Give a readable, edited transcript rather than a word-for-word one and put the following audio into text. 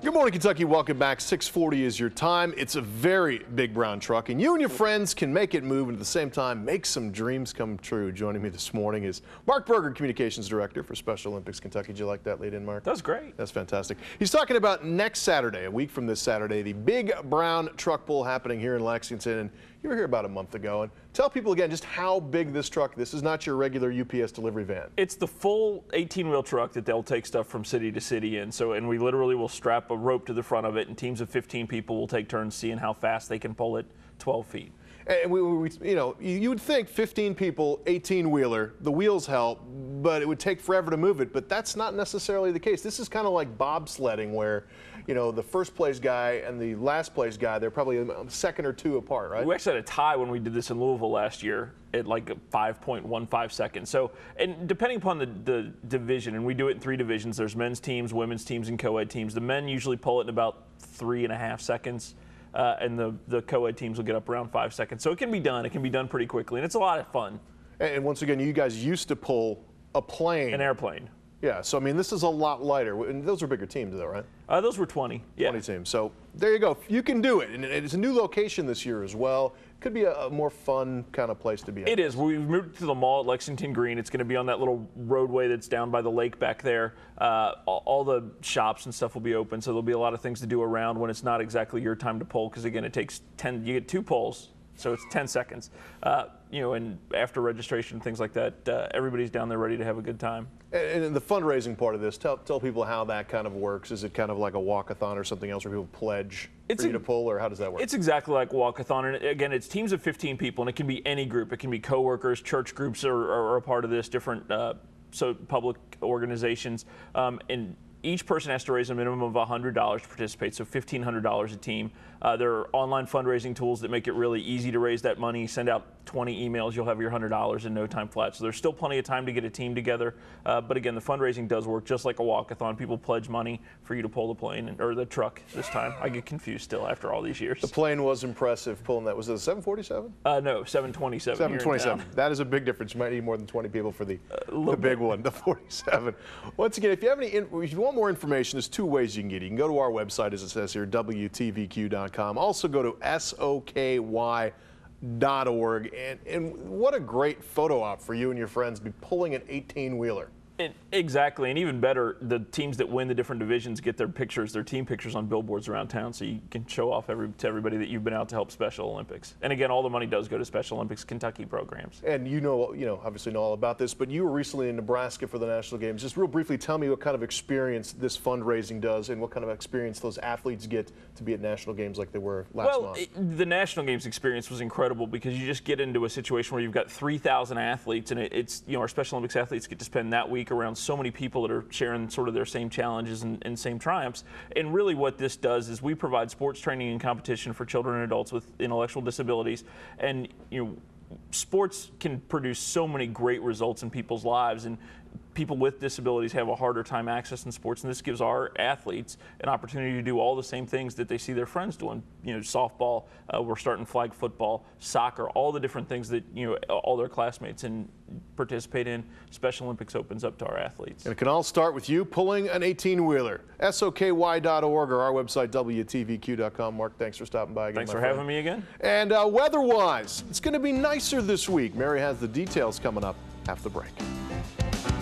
Good morning, Kentucky. Welcome back. 6:40 is your time. It's a very big brown truck, and you and your friends can make it move and at the same time make some dreams come true. Joining me this morning is Mark Buerger, Communications Director for Special Olympics Kentucky. Did you like that lead in, Mark? That was great. That's fantastic. He's talking about next Saturday, a week from this Saturday, the big brown truck pull happening here in Lexington. And you were here about a month ago. And tell people again just how big this truck. This is not your regular UPS delivery van. It's the full 18-wheel truck that they'll take stuff from city to city in. And we literally will strap a rope to the front of it, and teams of 15 people will take turns seeing how fast they can pull it 12 feet. And you would think 15 people, 18-wheeler, the wheels help, but it would take forever to move it. But that's not necessarily the case. This is kind of like bobsledding, where the first place guy and the last place guy, they're probably a second or two apart, right? We actually had a tie when we did this in Louisville last year at like 5.15 seconds. So, and depending upon the division, and we do it in 3 divisions, there's men's teams, women's teams, and co-ed teams. The men usually pull it in about 3.5 seconds. And the co-ed teams will get up around 5 seconds. So it can be done. It can be done pretty quickly, and it's a lot of fun. And once again, you guys used to pull a plane. An airplane. Yeah, so I mean, this is a lot lighter. And those are bigger teams, though, right? Those were 20. Yeah. 20 teams. So there you go. You can do it. And it's a new location this year as well. Could be a more fun kind of place to be at. It is. We've moved to the mall at Lexington Green. It's going to be on that little roadway that's down by the lake back there. All the shops and stuff will be open, so there'll be a lot of things to do around when it's not exactly your time to pull, because again, it takes 10. You get 2 pulls, so it's 10 seconds. And after registration and things like that, everybody's down there ready to have a good time. And the fundraising part of this, tell people how that kind of works. Is it kind of like a walkathon or something else where people pledge for you to pull, or how does that work? It's exactly like walkathon. And again, it's teams of 15 people, and it can be any group. It can be coworkers, church groups are a part of this, different public organizations. And each person has to raise a minimum of $100 to participate, so $1,500 a team. There are online fundraising tools that make it really easy to raise that money. Send out 20 emails, you'll have your $100 in no time flat. So there's still plenty of time to get a team together. But again, the fundraising does work just like a walkathon. People pledge money for you to pull the plane, or the truck this time. I get confused still after all these years. The plane was impressive pulling that. Was it a 747? No, 727. 727. That is a big difference. You might need more than 20 people for the big one, the 47. Once again, if you want more information, there's 2 ways you can get it. You can go to our website, as it says here, WTVQ.com. Also go to SOKY.org. And what a great photo op for you and your friends to be pulling an 18-wheeler. Exactly, and even better, the teams that win the different divisions get their team pictures on billboards around town, so you can show off to everybody that you've been out to help Special Olympics. And again, all the money does go to Special Olympics Kentucky programs. And obviously know all about this, but you were recently in Nebraska for the National Games. Just real briefly, tell me what kind of experience this fundraising does, and what kind of experience those athletes get to be at National Games like they were last month. The National Games experience was incredible, because you just get into a situation where you've got 3,000 athletes, and it's our Special Olympics athletes get to spend that week around so many people that are sharing sort of their same challenges and same triumphs. And really what this does is we provide sports training and competition for children and adults with intellectual disabilities. And sports can produce so many great results in people's lives, and people with disabilities have a harder time accessing sports, and this gives our athletes an opportunity to do all the same things that they see their friends doing. Softball, we're starting flag football, soccer, all the different things that all their classmates participate in. Special Olympics opens up to our athletes. And it can all start with you pulling an 18-wheeler. SOKY.org or our website, WTVQ.com. Mark, thanks for stopping by again. Thanks for having me again. And weather-wise, it's going to be nicer this week. Mary has the details coming up after the break.